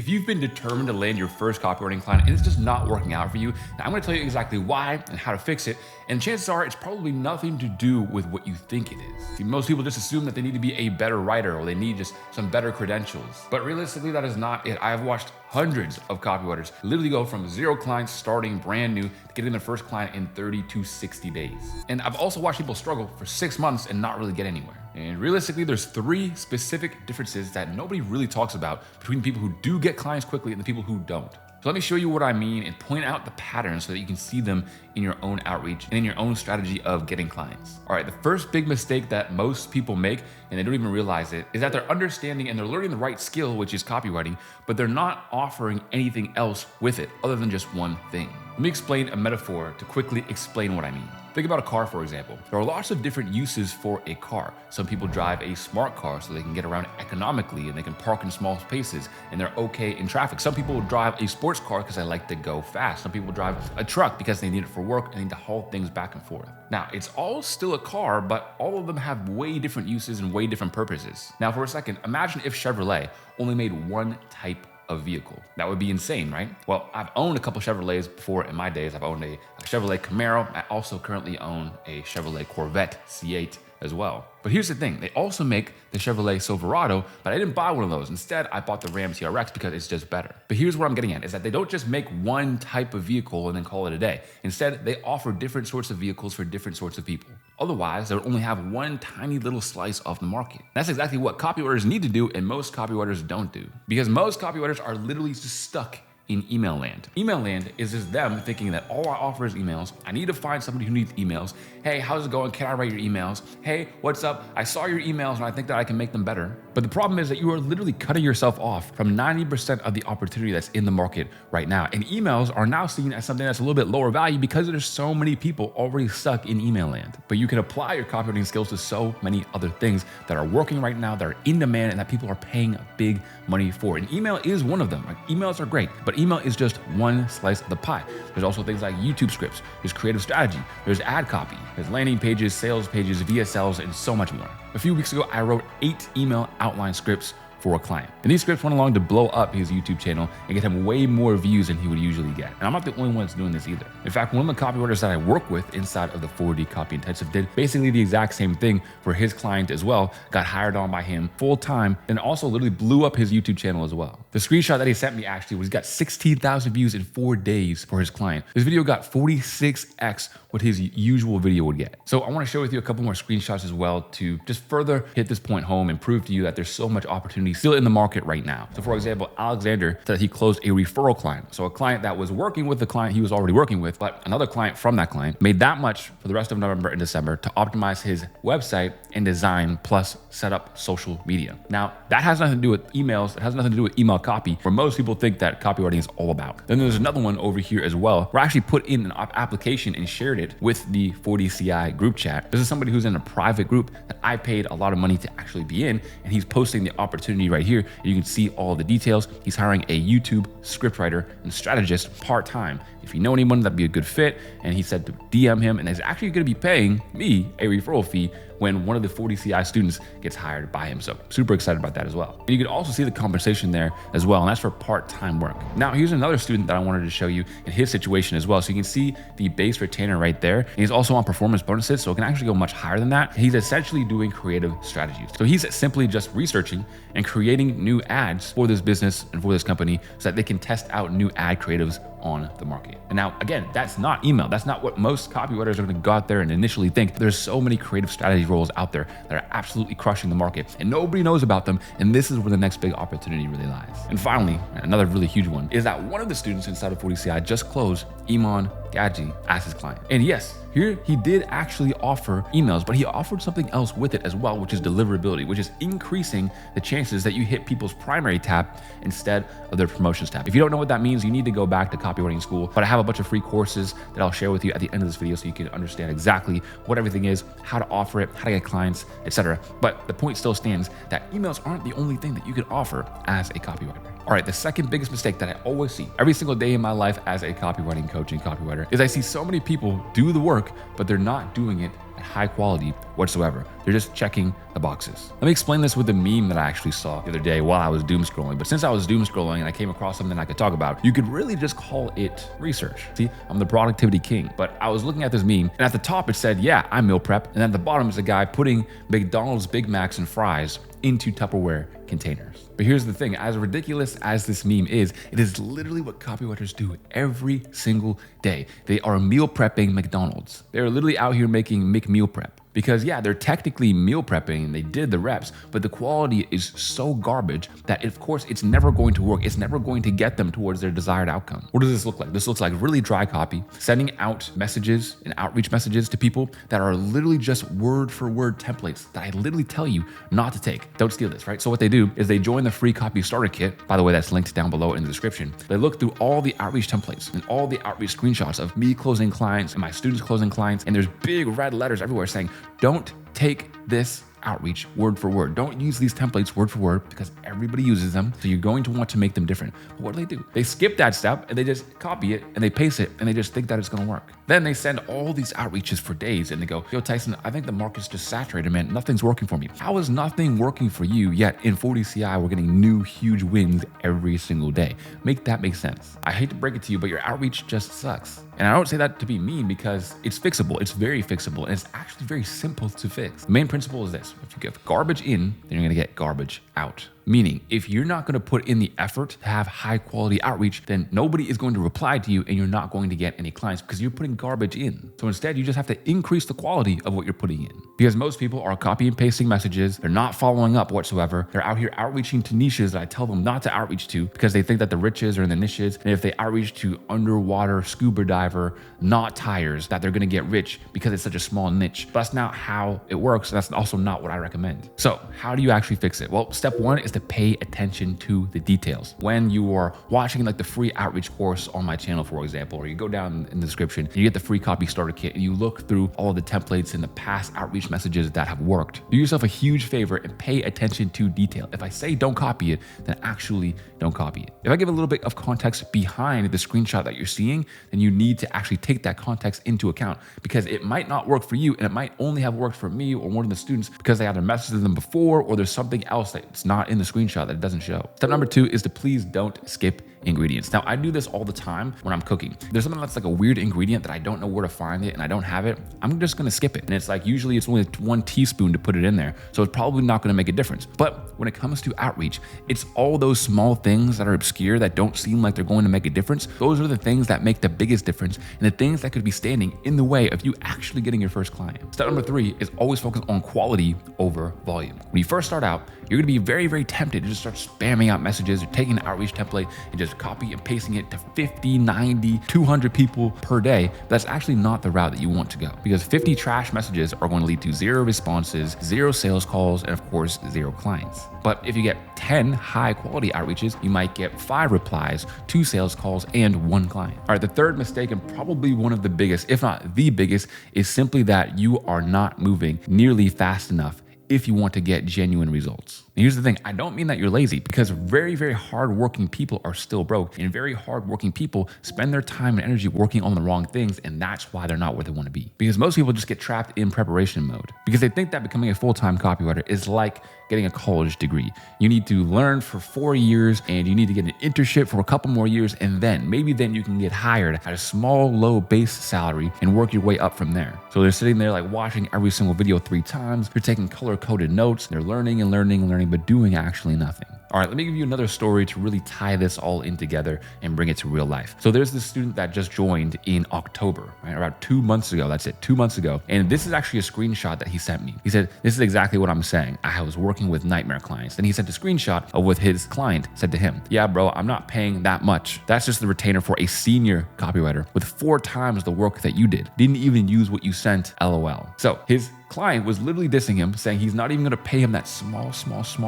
If you've been determined to land your first copywriting client and it's just not working out for you, now I'm going to tell you exactly why and how to fix it. And chances are it's probably nothing to do with what you think it is. See, most people just assume that they need to be a better writer or they need just some better credentials. But realistically, that is not it. I have watched hundreds of copywriters literally go from 0 clients starting brand new to getting their first client in 30 to 60 days. And I've also watched people struggle for 6 months and not really get anywhere. And realistically, there's 3 specific differences that nobody really talks about between people who do get clients quickly and the people who don't. So let me show you what I mean and point out the patterns so that you can see them in your own outreach and in your own strategy of getting clients. All right, the first big mistake that most people make, and they don't even realize it, is that they're understanding and they're learning the right skill, which is copywriting, but they're not offering anything else with it other than just one thing. Let me explain a metaphor to quickly explain what I mean. Think about a car, for example. There are lots of different uses for a car. Some people drive a smart car so they can get around economically and they can park in small spaces and they're okay in traffic. Some people drive a sports car because they like to go fast. Some people drive a truck because they need it for work and need to haul things back and forth. Now, it's all still a car, but all of them have way different uses and way different purposes. Now, for a second, imagine if Chevrolet only made one type of vehicle. That would be insane, right? Well, I've owned a couple Chevrolets before in my days. I've owned a Chevrolet Camaro. I also currently own a Chevrolet Corvette C8 as well. But here's the thing, they also make the Chevrolet Silverado, but I didn't buy one of those. Instead, I bought the Ram TRX because it's just better. But here's what I'm getting at, is that they don't just make one type of vehicle and then call it a day. Instead, they offer different sorts of vehicles for different sorts of people. Otherwise, they would only have one tiny little slice of the market. That's exactly what copywriters need to do and most copywriters don't do. Because most copywriters are literally just stuck in email land. Email land is just them thinking that all I offer is emails. I need to find somebody who needs emails. Hey, how's it going? Can I write your emails? Hey, what's up? I saw your emails and I think that I can make them better. But the problem is that you are literally cutting yourself off from 90% of the opportunity that's in the market right now. And emails are now seen as something that's a little bit lower value because there's so many people already stuck in email land. But you can apply your copywriting skills to so many other things that are working right now, that are in demand, and that people are paying big money for. And email is one of them. Like, emails are great, but email is just one slice of the pie. There's also things like YouTube scripts, there's creative strategy, there's ad copy, there's landing pages, sales pages, VSLs, and so much more. A few weeks ago, I wrote 8 email outline scripts for a client. And these scripts went along to blow up his YouTube channel and get him way more views than he would usually get. And I'm not the only one that's doing this either. In fact, one of the copywriters that I work with inside of the 4D Copy Intensive did basically the exact same thing for his client as well, got hired on by him full time, and also literally blew up his YouTube channel as well. The screenshot that he sent me actually was he got 16,000 views in 4 days for his client. This video got 46x what his usual video would get. So I want to share with you a couple more screenshots as well to just further hit this point home and prove to you that there's so much opportunity still in the market right now. So for example, Alexander said that he closed a referral client. So a client that was working with the client he was already working with, but another client from that client made that much for the rest of November and December to optimize his website and design plus set up social media. Now that has nothing to do with emails. It has nothing to do with email copy, where most people think that copywriting is all about. Then there's another one over here as well, where I actually put in an application and shared it with the 40CI group chat. This is somebody who's in a private group that I paid a lot of money to actually be in, and he's posting the opportunity right here. You can see all the details. He's hiring a YouTube scriptwriter and strategist part-time. If you know anyone that'd be a good fit, and he said to DM him, and is actually going to be paying me a referral fee when one of the 40CI students gets hired by him. So super excited about that as well. And you can also see the compensation there as well, and that's for part-time work. Now here's another student that I wanted to show you in his situation as well. So you can see the base retainer right there. And he's also on performance bonuses, so it can actually go much higher than that. He's essentially doing creative strategies. So he's simply just researching and creating new ads for this business and for this company so that they can test out new ad creatives on the market. And now, again, that's not email. That's not what most copywriters are going to go out there and initially think. There's so many creative strategy roles out there that are absolutely crushing the market and nobody knows about them. And this is where the next big opportunity really lies. And finally, another really huge one is that one of the students inside of 40CI just closed Iman Gadji as his client. And yes, here he did actually offer emails, but he offered something else with it as well, which is deliverability, which is increasing the chances that you hit people's primary tab instead of their promotions tab. If you don't know what that means, you need to go back to copywriting school, but I have a bunch of free courses that I'll share with you at the end of this video so you can understand exactly what everything is, how to offer it, how to get clients, etc. But the point still stands that emails aren't the only thing that you can offer as a copywriter. All right, the second biggest mistake that I always see every single day in my life as a copywriting coach and copywriter is I see so many people do the work, but they're not doing it at high quality whatsoever. They're just checking the boxes. Let me explain this with a meme that I actually saw the other day while I was doom scrolling. But since I was doom scrolling and I came across something I could talk about, you could really just call it research. See, I'm the productivity king. But I was looking at this meme, and at the top it said, yeah, I meal prep. And at the bottom is a guy putting McDonald's Big Macs and fries into Tupperware containers. But here's the thing, as ridiculous as this meme is, it is literally what copywriters do every single day. They are meal prepping McDonald's. They're literally out here making McMeal prep. Because yeah, they're technically meal prepping and they did the reps, but the quality is so garbage that of course it's never going to work. It's never going to get them towards their desired outcome. What does this look like? This looks like really dry copy, sending out messages and outreach messages to people that are literally just word for word templates that I literally tell you not to take. Don't steal this, right? So what they do is they join the free copy starter kit. By the way, that's linked down below in the description. They look through all the outreach templates and all the outreach screenshots of me closing clients and my students closing clients. And there's big red letters everywhere saying, don't take this outreach word for word. Don't use these templates word for word because everybody uses them. So you're going to want to make them different. But what do? They skip that step and they just copy it and they paste it and they just think that it's going to work. Then they send all these outreaches for days and they go, yo, Tyson, I think the market's just saturated, man. Nothing's working for me. How is nothing working for you? Yet in 40 CI, we're getting new huge wins every single day. Make that make sense. I hate to break it to you, but your outreach just sucks. And I don't say that to be mean because it's fixable. It's very fixable and it's actually very simple to fix. The main principle is this: if you get garbage in, then you're gonna get garbage out. Meaning, if you're not gonna put in the effort to have high quality outreach, then nobody is going to reply to you and you're not going to get any clients because you're putting garbage in. So instead, you just have to increase the quality of what you're putting in. Because most people are copy and pasting messages, they're not following up whatsoever. They're out here outreaching to niches that I tell them not to outreach to because they think that the riches are in the niches. And if they outreach to underwater scuba diver, not tires, that they're gonna get rich because it's such a small niche. But that's not how it works. And that's also not what I recommend. So how do you actually fix it? Well, step one is to pay attention to the details. When you are watching like the free outreach course on my channel, for example, or you go down in the description and you get the free copy starter kit and you look through all of the templates and the past outreach messages that have worked, do yourself a huge favor and pay attention to detail. If I say don't copy it, then actually don't copy it. If I give a little bit of context behind the screenshot that you're seeing, then you need to actually take that context into account because it might not work for you and it might only have worked for me or one of the students because they either messaged them before or there's something else that's not in the screenshot that it doesn't show. Step number 2 is to please don't skip ingredients. Now, I do this all the time when I'm cooking. There's something that's like a weird ingredient that I don't know where to find it and I don't have it, I'm just gonna skip it. And it's like, usually it's only 1 teaspoon to put it in there. So it's probably not gonna make a difference. But when it comes to outreach, it's all those small things that are obscure that don't seem like they're going to make a difference. Those are the things that make the biggest difference and the things that could be standing in the way of you actually getting your first client. Step number 3 is always focus on quality over volume. When you first start out, you're gonna be very, very tempted to just start spamming out messages or taking an outreach template and just copy and pasting it to 50, 90, 200 people per day. That's actually not the route that you want to go because 50 trash messages are going to lead to 0 responses, 0 sales calls, and of course, 0 clients. But if you get 10 high quality outreaches, you might get 5 replies, 2 sales calls, and 1 client. All right, the third mistake and probably one of the biggest, if not the biggest, is simply that you are not moving nearly fast enough if you want to get genuine results. And here's the thing, I don't mean that you're lazy because very, very hardworking people are still broke and very hardworking people spend their time and energy working on the wrong things and that's why they're not where they want to be. Because most people just get trapped in preparation mode because they think that becoming a full-time copywriter is like getting a college degree. You need to learn for 4 years and you need to get an internship for a couple more years and then maybe then you can get hired at a small, low base salary and work your way up from there. So they're sitting there like watching every single video 3 times, they're taking color-coded notes, they're learning and learning and learning, but doing actually nothing. All right, let me give you another story to really tie this all in together and bring it to real life. So there's this student that just joined in October, right? About 2 months ago, that's it, 2 months ago. And this is actually a screenshot that he sent me. He said, this is exactly what I'm saying. I was working with nightmare clients. And he sent a screenshot of what his client said to him. Yeah, bro, I'm not paying that much. That's just the retainer for a senior copywriter with 4 times the work that you did. Didn't even use what you sent, LOL. So his client was literally dissing him, saying he's not even gonna pay him that small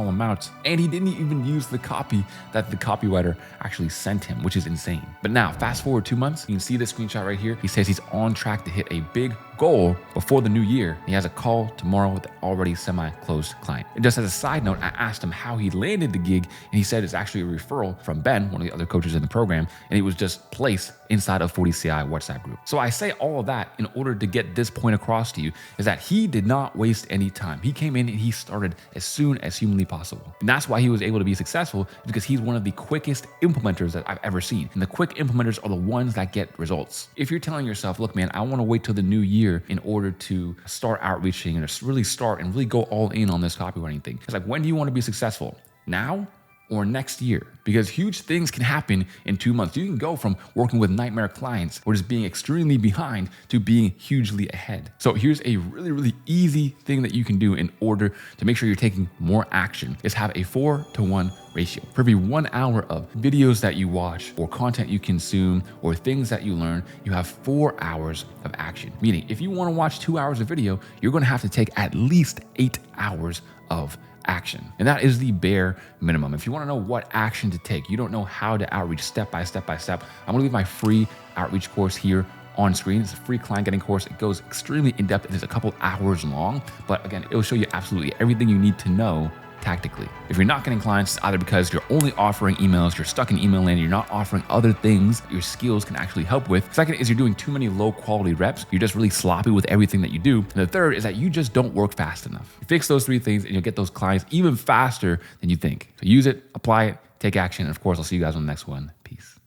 amount. And he didn't even use the copy that the copywriter actually sent him, which is insane. But now, fast forward 2 months, you can see this screenshot right here. He says he's on track to hit a big goal before the new year. He has a call tomorrow with an already semi-closed client. And just as a side note, I asked him how he landed the gig, and he said it's actually a referral from Ben, one of the other coaches in the program, and he was just placed inside of 40CI WhatsApp group. So I say all of that in order to get this point across to you, is that he did not waste any time. He came in and he started as soon as humanly possible. And that's why he was able to be successful, because he's one of the quickest implementers that I've ever seen. And the quick implementers are the ones that get results. If you're telling yourself, look, man, I want to wait till the new year in order to start outreaching and really start and really go all in on this copywriting thing. It's like, when do you want to be successful? Now or next year? Because huge things can happen in 2 months. You can go from working with nightmare clients or just being extremely behind to being hugely ahead. So here's a really, really easy thing that you can do in order to make sure you're taking more action, is have a 4-to-1 ratio. For every 1 hour of videos that you watch or content you consume or things that you learn, you have 4 hours of action. Meaning, if you want to watch 2 hours of video, you're going to have to take at least 8 hours of action. And that is the bare minimum. If you want to know what action to take, you don't know how to outreach step by step, I'm gonna leave my free outreach course here on screen. It's a free client getting course. It goes extremely in depth. It's a couple hours long, but again, it will show you absolutely everything you need to know tactically. If you're not getting clients, it's either because you're only offering emails, you're stuck in email land, you're not offering other things your skills can actually help with. Second is you're doing too many low quality reps. You're just really sloppy with everything that you do. And the third is that you just don't work fast enough. You fix those 3 things and you'll get those clients even faster than you think. So use it, apply it, take action. And of course, I'll see you guys on the next one. Peace.